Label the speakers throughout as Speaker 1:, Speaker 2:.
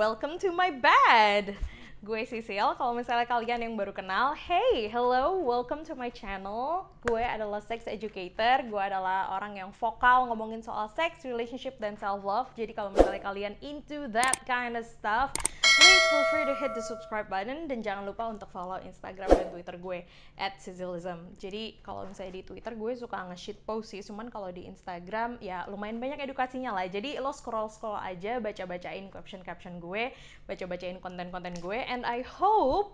Speaker 1: welcome to my bed. Gue Sisil, kalau misalnya kalian yang baru kenal, hey, hello, welcome to my channel. Gue adalah sex educator, gue adalah orang yang vokal ngomongin soal sex, relationship, dan self-love. Jadi kalau misalnya kalian into that kind of stuff, please feel free to hit the subscribe button dan jangan lupa untuk follow Instagram dan Twitter gue @sizilism. Jadi kalau misalnya di Twitter gue suka nge-shit post sih, cuman kalau di Instagram ya lumayan banyak edukasinya lah. Jadi lo scroll aja, baca-bacain caption gue, baca-bacain konten-konten gue, and I hope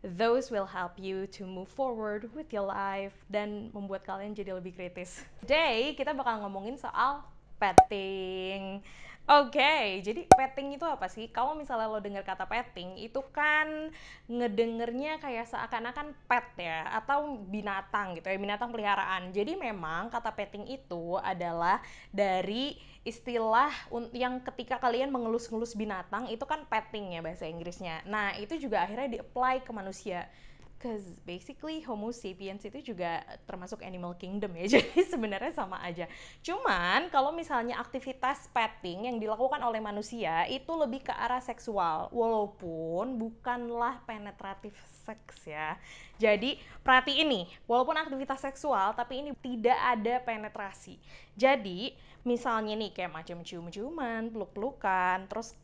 Speaker 1: those will help you to move forward with your life dan membuat kalian jadi lebih kritis. Today kita bakal ngomongin soal petting. Oke, jadi petting itu apa sih? Kalau misalnya lo dengar kata petting, itu kan ngedengernya kayak seakan-akan pet ya, atau binatang gitu ya, binatang peliharaan. Jadi memang kata petting itu adalah dari istilah yang ketika kalian mengelus-ngelus binatang, itu kan petting ya bahasa Inggrisnya. Nah, itu juga akhirnya di-apply ke manusia. Cause basically Homo sapiens itu juga termasuk animal kingdom ya, jadi sebenarnya sama aja. Cuman kalau misalnya aktivitas petting yang dilakukan oleh manusia itu lebih ke arah seksual, walaupun bukanlah penetratif seks ya. Jadi perhatiin nih, walaupun aktivitas seksual tapi ini tidak ada penetrasi. Jadi misalnya nih kayak macam cium-ciuman, peluk-pelukan, terus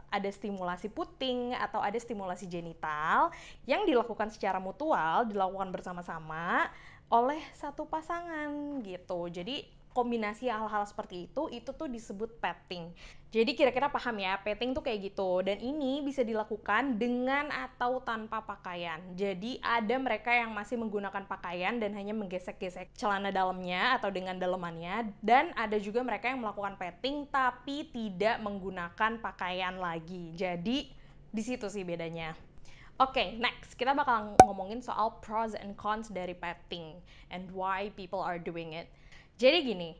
Speaker 1: ada stimulasi puting atau ada stimulasi genital yang dilakukan secara mutual, dilakukan bersama-sama oleh satu pasangan gitu. Jadi kombinasi hal-hal seperti itu tuh disebut petting. Jadi kira-kira paham ya, petting tuh kayak gitu. Dan ini bisa dilakukan dengan atau tanpa pakaian. Jadi ada mereka yang masih menggunakan pakaian dan hanya menggesek-gesek celana dalamnya atau dengan dalemannya. Dan ada juga mereka yang melakukan petting tapi tidak menggunakan pakaian lagi. Jadi di situ sih bedanya. Oke, next kita bakal ngomongin soal pros and cons dari petting and why people are doing it. Jadi gini,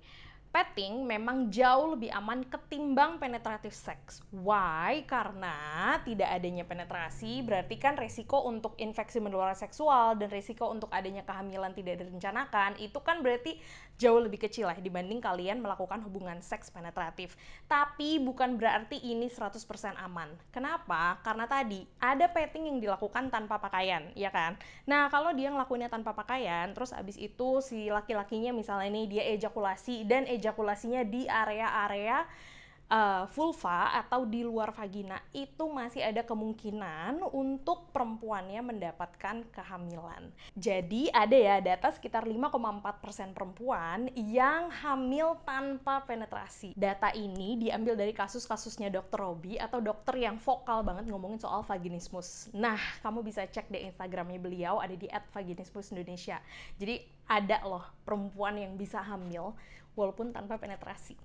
Speaker 1: petting memang jauh lebih aman ketimbang penetratif seks. Why? Karena tidak adanya penetrasi berarti kan resiko untuk infeksi menular seksual dan resiko untuk adanya kehamilan tidak direncanakan itu kan berarti jauh lebih kecil lah dibanding kalian melakukan hubungan seks penetratif. Tapi bukan berarti ini 100% aman. Kenapa? Karena tadi ada petting yang dilakukan tanpa pakaian, ya kan? Nah, kalau dia ngelakuinnya tanpa pakaian, terus abis itu si laki-lakinya misalnya nih dia ejakulasi dan ejakulasinya di area-area vulva atau di luar vagina, itu masih ada kemungkinan untuk perempuannya mendapatkan kehamilan. Jadi ada ya data sekitar 5,4% perempuan yang hamil tanpa penetrasi. Data ini diambil dari kasus-kasusnya Dr. Robi atau dokter yang vokal banget ngomongin soal vaginismus. Nah, kamu bisa cek di Instagramnya beliau, ada di @vaginismusindonesia. Jadi ada loh perempuan yang bisa hamil walaupun tanpa penetrasi.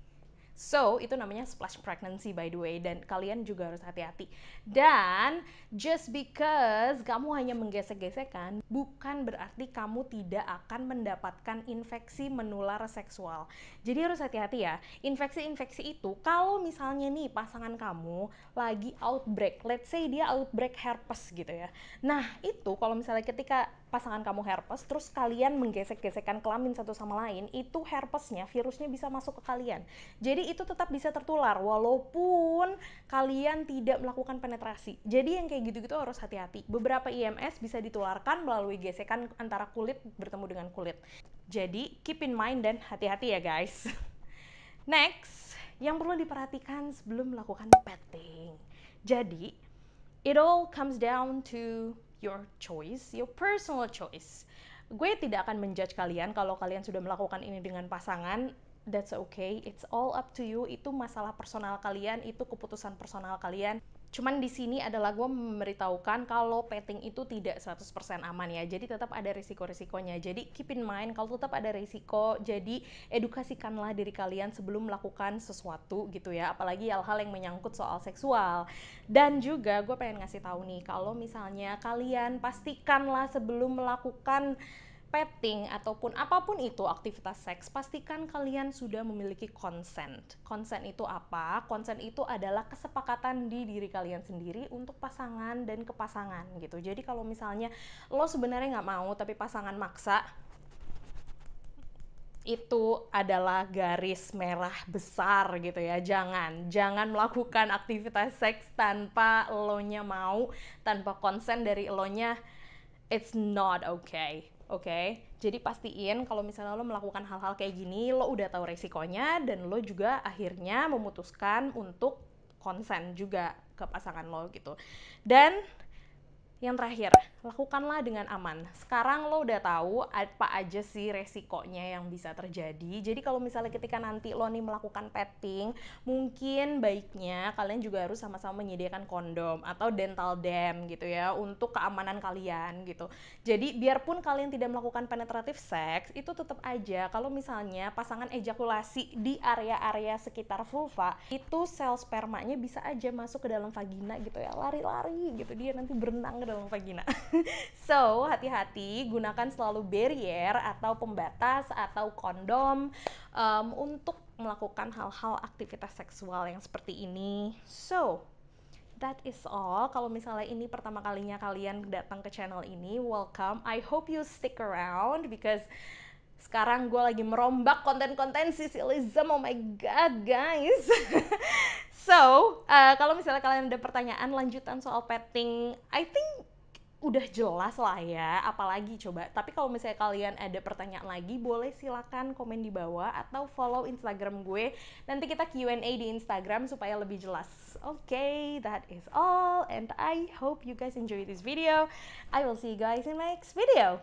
Speaker 1: So, itu namanya splash pregnancy by the way, dan kalian juga harus hati-hati. Dan, just because kamu hanya menggesek-gesekkan, bukan berarti kamu tidak akan mendapatkan infeksi menular seksual. Jadi harus hati-hati ya, infeksi-infeksi itu, kalau misalnya nih pasangan kamu lagi outbreak, let's say dia outbreak herpes gitu ya. Nah, itu kalau misalnya ketika pasangan kamu herpes, terus kalian menggesek-gesekkan kelamin satu sama lain, itu herpesnya, virusnya bisa masuk ke kalian. Jadi itu tetap bisa tertular walaupun kalian tidak melakukan penetrasi. Jadi yang kayak gitu-gitu harus hati-hati. Beberapa IMS bisa ditularkan melalui gesekan antara kulit bertemu dengan kulit. Jadi keep in mind dan hati-hati ya guys. Next, yang perlu diperhatikan sebelum melakukan petting. Jadi, it all comes down to your choice, your personal choice. Gue tidak akan menjudge kalian kalau kalian sudah melakukan ini dengan pasangan. That's okay, it's all up to you. Itu masalah personal kalian, itu keputusan personal kalian. Cuman di sini adalah gue memberitahukan kalau petting itu tidak 100% aman ya. Jadi tetap ada risiko-risikonya. Jadi keep in mind kalau tetap ada risiko, jadi edukasikanlah diri kalian sebelum melakukan sesuatu gitu ya. Apalagi hal-hal yang menyangkut soal seksual. Dan juga gue pengen ngasih tahu nih, kalau misalnya kalian pastikanlah sebelum melakukan petting ataupun apapun itu aktivitas seks, pastikan kalian sudah memiliki consent. Consent itu apa? Consent itu adalah kesepakatan di diri kalian sendiri untuk pasangan dan ke pasangan gitu. Jadi kalau misalnya lo sebenarnya nggak mau tapi pasangan maksa, itu adalah garis merah besar gitu ya. Jangan melakukan aktivitas seks tanpa elonya mau, tanpa konsen dari elonya. It's not okay. Oke, okay? Jadi pastiin kalau misalnya lo melakukan hal-hal kayak gini, lo udah tahu resikonya dan lo juga akhirnya memutuskan untuk konsen juga ke pasangan lo gitu. Dan yang terakhir, lakukanlah dengan aman. Sekarang lo udah tahu apa aja sih resikonya yang bisa terjadi. Jadi kalau misalnya ketika nanti lo nih melakukan petting, mungkin baiknya kalian juga harus sama-sama menyediakan kondom atau dental dam gitu ya, untuk keamanan kalian gitu. Jadi biarpun kalian tidak melakukan penetratif seks, itu tetap aja kalau misalnya pasangan ejakulasi di area-area sekitar vulva, itu sel spermanya bisa aja masuk ke dalam vagina gitu ya, lari-lari gitu, dia nanti berenang ke dalam vagina. So, hati-hati, gunakan selalu barrier atau pembatas atau kondom untuk melakukan hal-hal aktivitas seksual yang seperti ini. So, that is all. Kalau misalnya ini pertama kalinya kalian datang ke channel ini, welcome. I hope you stick around because sekarang gue lagi merombak konten-konten Sisilism. Oh my god, guys. So, kalau misalnya kalian ada pertanyaan lanjutan soal petting, I think udah jelas lah ya, apalagi coba. Tapi kalau misalnya kalian ada pertanyaan lagi, boleh silakan komen di bawah atau follow Instagram gue. Nanti kita Q&A di Instagram supaya lebih jelas. Okay, that is all and I hope you guys enjoy this video. I will see you guys in my next video.